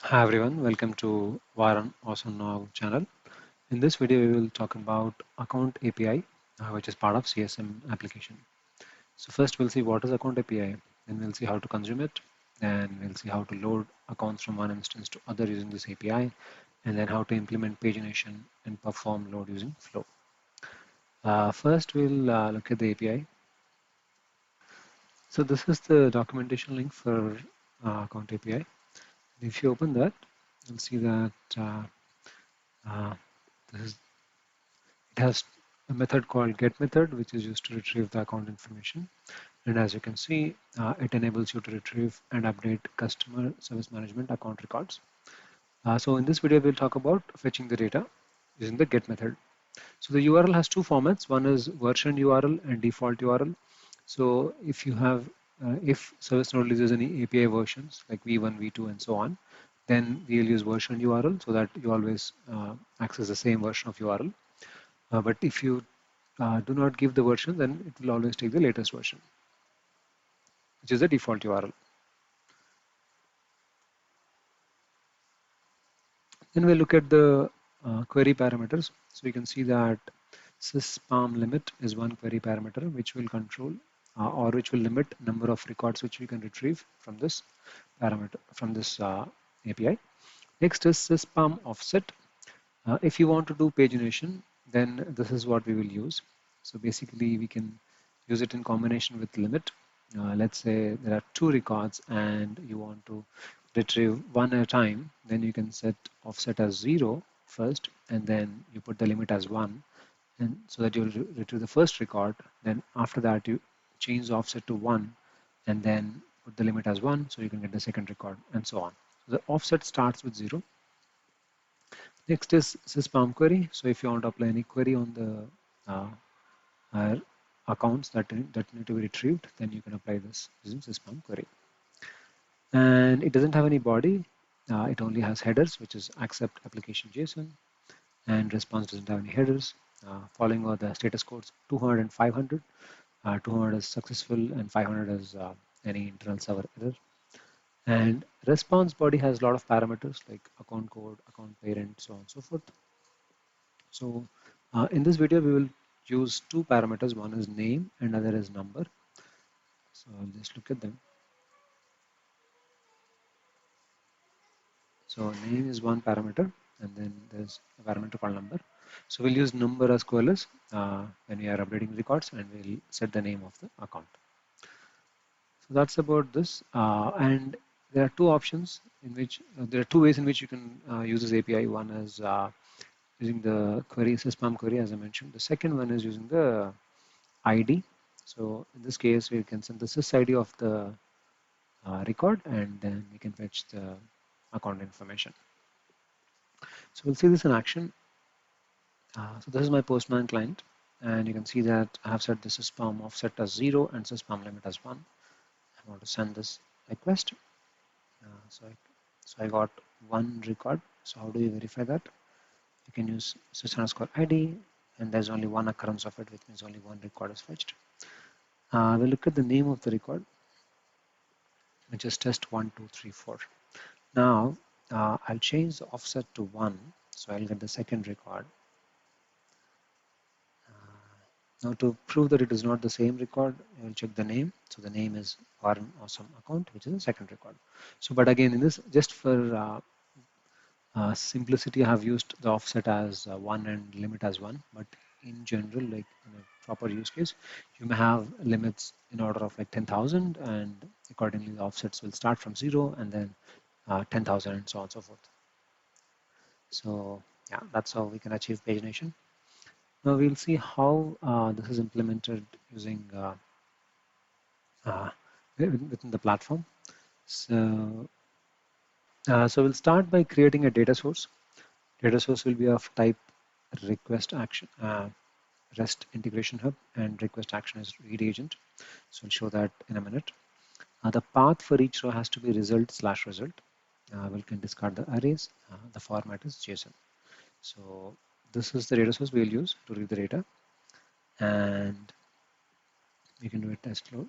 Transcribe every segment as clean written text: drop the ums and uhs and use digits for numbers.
Hi everyone, welcome to Varanawesomenow channel. In this video, we will talk about account API, which is part of CSM application. So first we'll see what is account API, then we'll see how to consume it, then we'll see how to load accounts from one instance to other using this API, and then how to implement pagination and perform load using Flow. First, we'll look at the API. So this is the documentation link for account API. If you open that, you'll see that uh, this is it has a method called get method, which is used to retrieve the account information. And as you can see, it enables you to retrieve and update customer service management account records. So in this video, we'll talk about fetching the data using the get method. So the URL has two formats. One is version URL and default URL. So if you have, if ServiceNow releases any API versions like V1, V2, and so on, then we'll use version URL so that you always access the same version of URL. But if you do not give the version, then it will always take the latest version, which is the default URL. Then we'll look at the query parameters. So you can see that syspam limit is one query parameter which will control or which will limit number of records which we can retrieve from this parameter from this API. Next is syspam offset. If you want to do pagination, then this is what we will use. So basically, we can use it in combination with limit. Let's say there are two records and you want to retrieve one at a time, then you can set offset as 0 first, and then you put the limit as 1, and so that you will retrieve the first record. Then after that, you change the offset to 1, and then put the limit as 1, so you can get the second record, and so on. So the offset starts with 0. Next is syspam query. So if you want to apply any query on the accounts that need to be retrieved, then you can apply this using syspam query. And it doesn't have any body. It only has headers, which is accept application JSON, and response doesn't have any headers. Following are the status codes 200 and 500. 200 is successful and 500 is any internal server error. And response body has a lot of parameters like account code, account parent, so on and so forth. So in this video, we will use two parameters. One is name and other is number. So I'll just look at them. So name is one parameter, and then there's a parameter called number. So we'll use number as coalesce when we are updating records, and we'll set the name of the account. So that's about this. And there are two options in which there are two ways in which you can use this API. One is using the query syspam query, as I mentioned. The second one is using the ID. So in this case, we can send the sys ID of the record, and then we can fetch the account information. So we'll see this in action. So this is my Postman client, and you can see that I have set the syspam offset as 0 and syspam limit as 1. I want to send this request. So I got one record. So how do you verify that? You can use sys_id, and there's only one occurrence of it, which means only one record is fetched. We'll look at the name of the record, which is test 1, 2, 3, 4. Now I'll change the offset to 1, so I'll get the second record. Now to prove that it is not the same record, I will check the name. So the name is Varanawesomenow account, which is the second record. So, but again, in this, just for simplicity, I have used the offset as 1 and limit as 1. But in general, like in a proper use case, you may have limits in order of like 10,000, and accordingly, the offsets will start from 0 and then 10,000 and so on and so forth. So yeah, that's how we can achieve pagination. Now we'll see how this is implemented using within the platform. So, so we'll start by creating a data source. Data source will be of type request action, REST integration hub, and request action is read agent. So I'll show that in a minute. The path for each row has to be result/result. We can discard the arrays. The format is JSON. So this is the data source we'll use to read the data, and we can do a test load.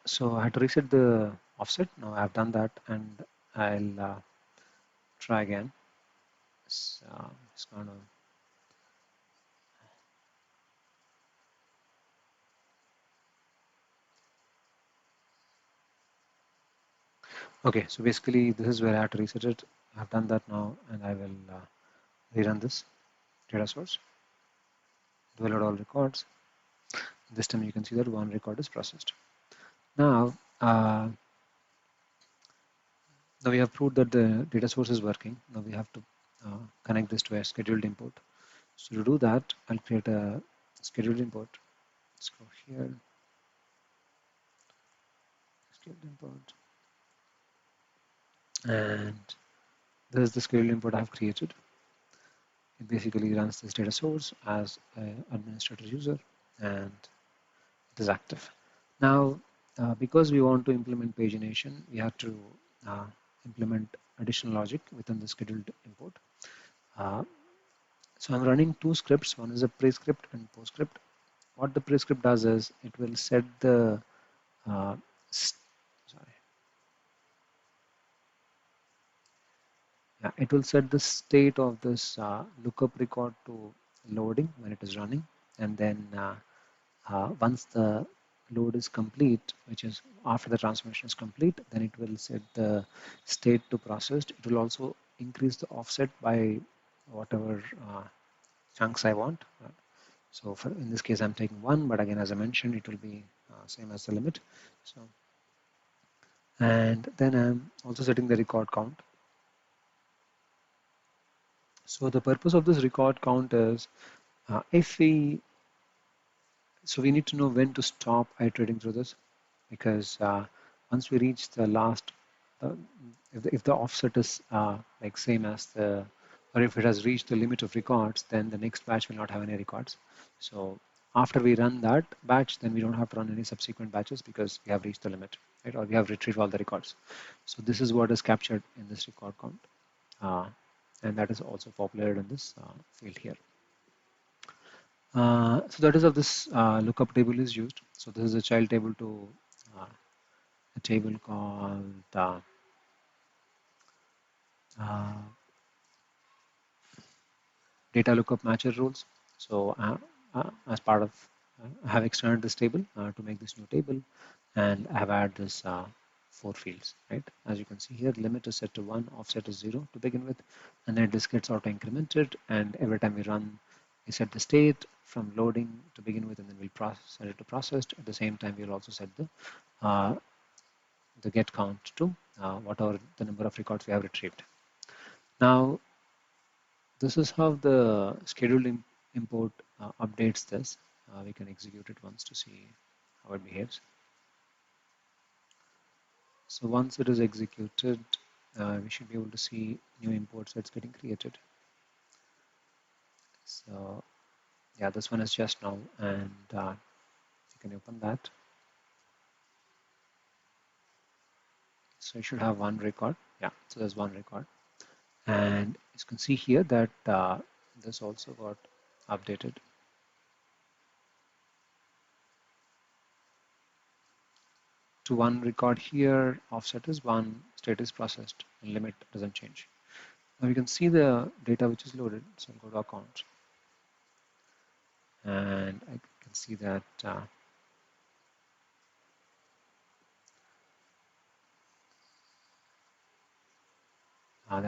So I had to reset the offset. Now I've done that, and I'll try again. So it's kind of okay. So basically, this is where I had to reset it. I've done that now, and I will rerun this data source. Do load all records. This time you can see that one record is processed. Now, now we have proved that the data source is working. Now we have to connect this to a scheduled import. So to do that, I'll create a scheduled import. Let's go here, scheduled import, and this is the scheduled import I've created. It basically runs this data source as an administrator user, and it is active. Now, because we want to implement pagination, we have to uh, implement additional logic within the scheduled import. Uh, so I'm running two scripts. One is a prescript and postscript. What the prescript does is it will set the uh, sorry, yeah, it will set the state of this lookup record to loading when it is running, and then once the load is complete, which is after the transformation is complete, then it will set the state to processed. It will also increase the offset by whatever chunks I want. So for in this case, I'm taking one, but again, as I mentioned, it will be same as the limit. So and then I'm also setting the record count. So the purpose of this record count is if we so we need to know when to stop iterating through this, because once we reach the last, uh, if the offset is like same as the, or if it has reached the limit of records, then the next batch will not have any records. So after we run that batch, then we don't have to run any subsequent batches because we have reached the limit, right? Or we have retrieved all the records. So this is what is captured in this record count. Uh, and that is also populated in this field here. So that is how this lookup table is used. So this is a child table to a table called uh, data lookup matcher rules. So as part of, I have extended this table to make this new table, and I have added this four fields, right? As you can see here, limit is set to 1, offset is 0 to begin with, and then this gets auto incremented, and every time we run, we set the state from loading to begin with, and then we'll set it to processed. At the same time, we'll also set uh, the get count to whatever the number of records we have retrieved. Now, this is how the scheduled import updates this. We can execute it once to see how it behaves. So once it is executed, we should be able to see new imports that's getting created. So yeah, this one is just now, and you can open that. So you should have one record. Yeah, so there's one record. And you can see here that this also got updated. To one record here, offset is 1, state is processed, and limit doesn't change. Now you can see the data which is loaded. So I'll go to account, and I can see that there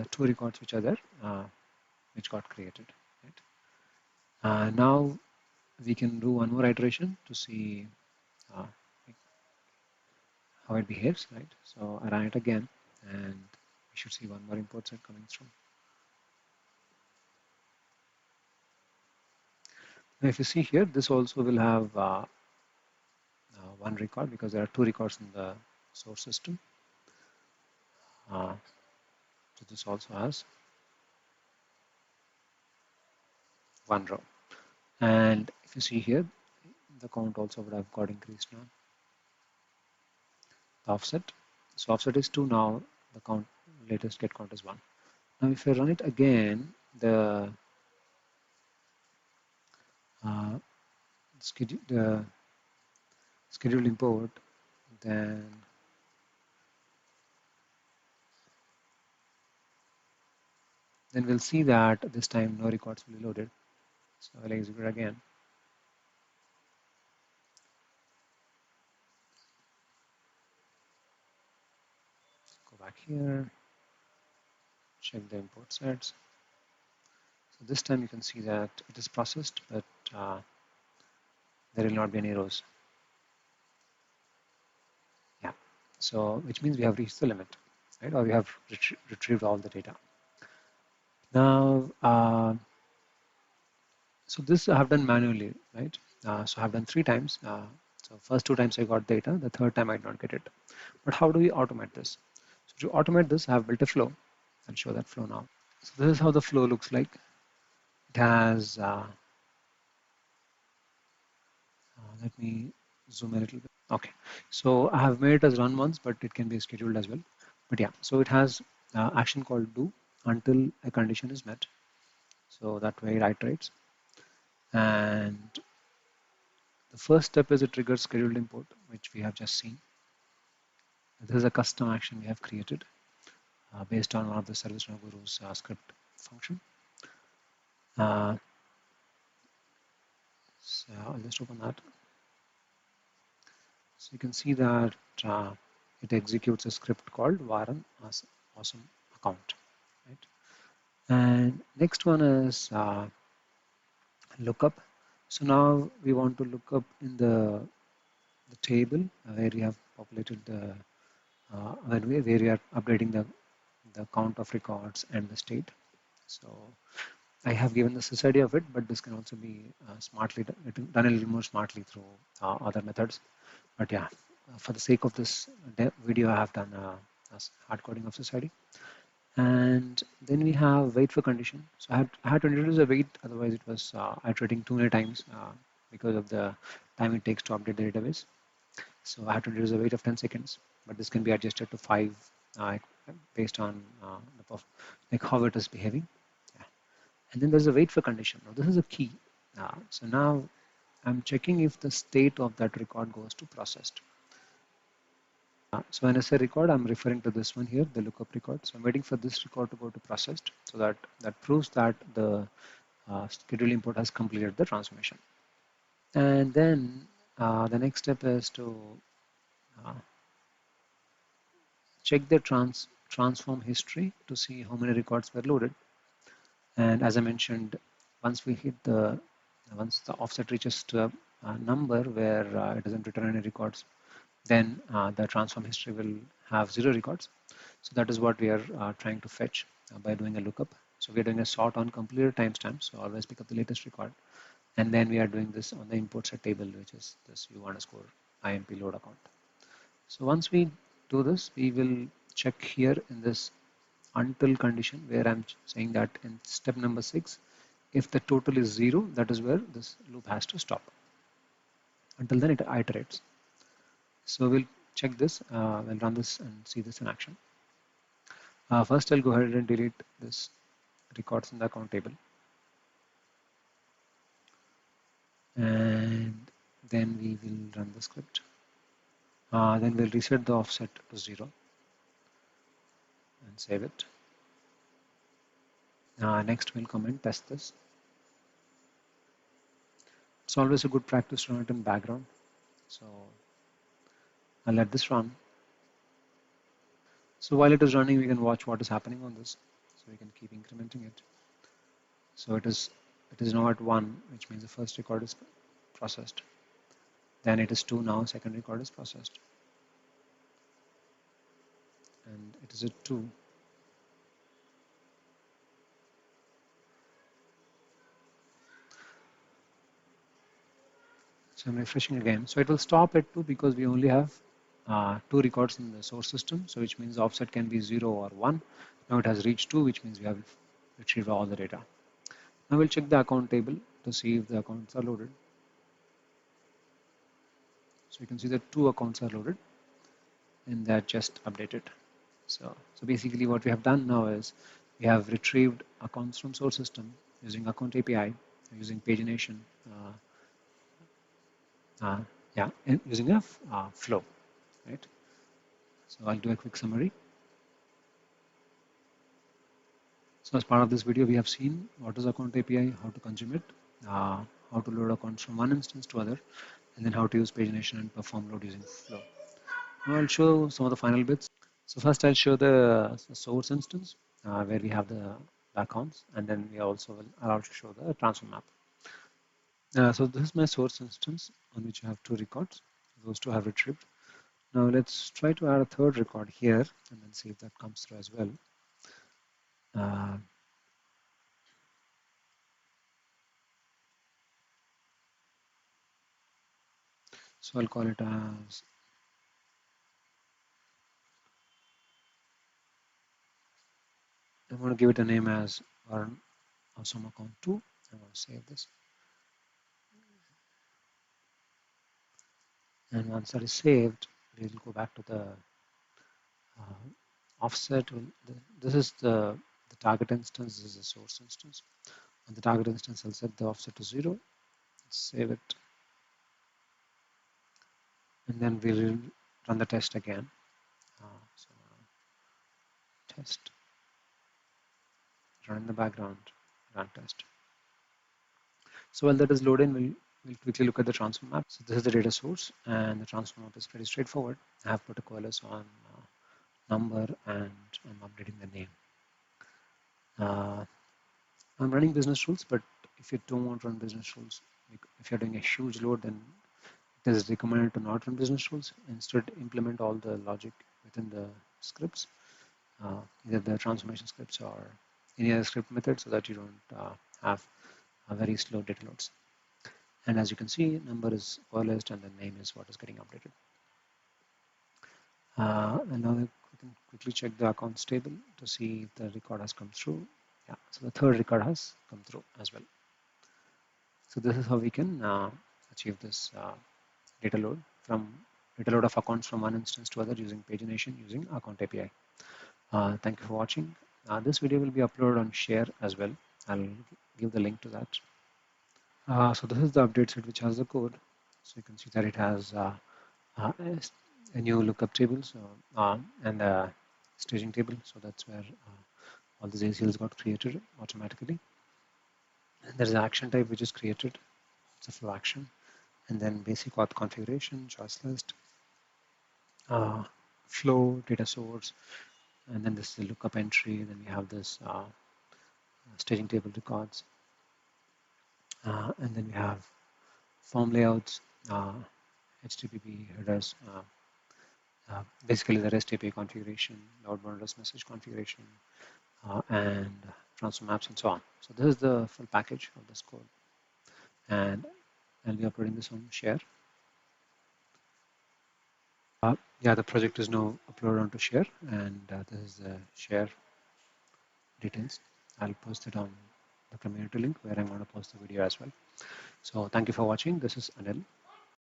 are two records which are there, which got created. Right? Now we can do one more iteration to see uh, how it behaves. Right? So I run it again, and we should see one more import set coming through. Now if you see here, this also will have one record because there are two records in the source system. So this also has one row. And if you see here, the count also would have got increased now. The offset. So offset is 2 now. The count latest get count is 1. Now if I run it again, the uh, scheduled import Then we'll see that this time no records will be loaded. So I'll execute again. Go back here, check the import sets. So this time you can see that it is processed, but there will not be any rows. Yeah. So which means we have reached the limit, right? Or we have retrieved all the data. Now, so this I have done manually, right? So I have done 3 times. So first 2 times I got data, the third time I did not get it. But how do we automate this? So to automate this, I have built a flow. I'll show that flow now. So this is how the flow looks like. It has, let me zoom a little bit. Okay, so I have made it as run once, but it can be scheduled as well. But yeah, so it has action called do until a condition is met. So that way it iterates. And the first step is it triggers scheduled import, which we have just seen. This is a custom action we have created based on one of the ServiceNow Guru's script function. So I'll just open that. So you can see that it executes a script called Varanawesomenow account. Right? And next one is lookup. So now we want to look up in the table where we have populated the where we are updating the count of records and the state. So I have given the society of it, but this can also be smartly done a little more smartly through other methods. But yeah, for the sake of this video, I have done a hard coding of society. And then we have wait for condition. So I had to introduce a wait, otherwise it was iterating too many times because of the time it takes to update the database. So I had to introduce a wait of 10 seconds, but this can be adjusted to 5 uh, based on like how it is behaving. Yeah. And then there's a wait for condition. Now this is a key. So now I'm checking if the state of that record goes to processed. So when I say record, I'm referring to this one here, the lookup record. So I'm waiting for this record to go to processed, so that proves that the schedule import has completed the transformation. And then the next step is to uh, check the transform history to see how many records were loaded. And as I mentioned, once we hit once the offset reaches to a number where it doesn't return any records, then the transform history will have 0 records. So that is what we are trying to fetch by doing a lookup. So we are doing a sort on completed timestamp. So always pick up the latest record. And then we are doing this on the import set table, which is this u underscore imp load account. So once we do this, we will check here in this until condition where I'm saying that in step number 6, if the total is 0, that is where this loop has to stop. Until then it iterates. So we'll check this, we'll run this and see this in action. First I'll go ahead and delete this records in the account table. And then we will run the script. Then we'll reset the offset to 0 and save it. Next we'll come and test this. It's always a good practice to run it in background. So I'll let this run. So while it is running, we can watch what is happening on this. So we can keep incrementing it. So it is now at 1, which means the first record is processed. Then it is 2 now, second record is processed. And it is at 2. So I'm refreshing again. So it will stop at 2 because we only have 2 records in the source system. So which means the offset can be 0 or 1. Now it has reached 2, which means we have retrieved all the data. Now we'll check the account table to see if the accounts are loaded. So you can see that 2 accounts are loaded and they're just updated. So basically what we have done now is we have retrieved accounts from source system using account API, using pagination, yeah, and using a flow. right? So I'll do a quick summary. So as part of this video, we have seen what is account API, how to consume it, how to load accounts from one instance to other, and then how to use pagination and perform load using flow. Now I'll show some of the final bits. So first I'll show the source instance where we have the accounts, and then we also will allow to show the transfer map. So this is my source instance on which I have two records. Those two have retrieved. Now let's try to add a third record here and then see if that comes through as well. Uh, so I'll call it as, I'm going to give it a name as Varanawesomenow account 2. I'm going to save this. And once that is saved, we'll go back to the offset. This is the target instance, this is the source instance. On the target instance, I'll set the offset to 0, save it, and then we'll run the test again. So test, run in the background, run test. So while that is loading, we'll quickly look at the transform map. So this is the data source, and the transform map is pretty straightforward. I have put a coalesce on number, and I'm updating the name. I'm running business rules, but if you don't want to run business rules, if you're doing a huge load, then it is recommended to not run business rules. Instead, implement all the logic within the scripts, either the transformation scripts or any other script method, so that you don't have a very slow data loads. And as you can see, number is coalesced and the name is what is getting updated. And now we can quickly check the accounts table to see if the record has come through. Yeah, so the third record has come through as well. So this is how we can achieve this data load of accounts from one instance to other using pagination using account API. Thank you for watching. This video will be uploaded on Share as well. I'll give the link to that. So this is the update set which has the code. So you can see that it has a new lookup table, so and a staging table. So that's where all these ACLs got created automatically. And there's an action type which is created. It's a flow action, and then basic auth configuration, choice list, flow, data source, and then this is the lookup entry. Then we have this staging table records, and then we have form layouts, HTTP headers, basically the REST API configuration, outbound REST message configuration, and transform maps and so on. So this is the full package of this code, and I'll be uploading this on Share. Yeah, the project is now uploaded onto Share, and this is the Share details. I'll post it on the community link where I'm going to post the video as well. So thank you for watching. This is Anil.